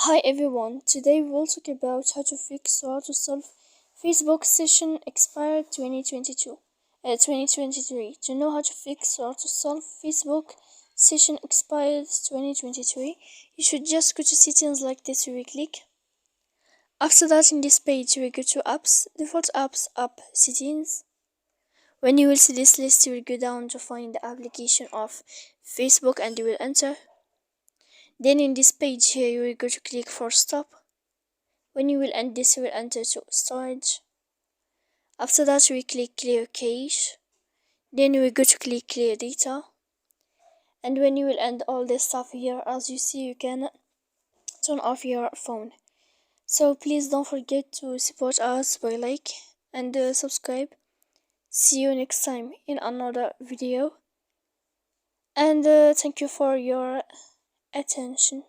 Hi everyone, today we will talk about how to fix or how to solve Facebook session expired 2023. To know how to fix or to solve Facebook session expired 2023, you should just go to settings like this. We will click. After that, in this page, we go to apps, default apps, app settings. When you will see this list, you will go down to find the application of Facebook and you will enter. Then in this page here, you will go to click for stop. When you will end this, you will enter to storage. After that, we click clear cache. Then we go to click clear data. And when you will end all this stuff here, as you see, you can turn off your phone. So please don't forget to support us by like and subscribe. See you next time in another video. And thank you for your attention.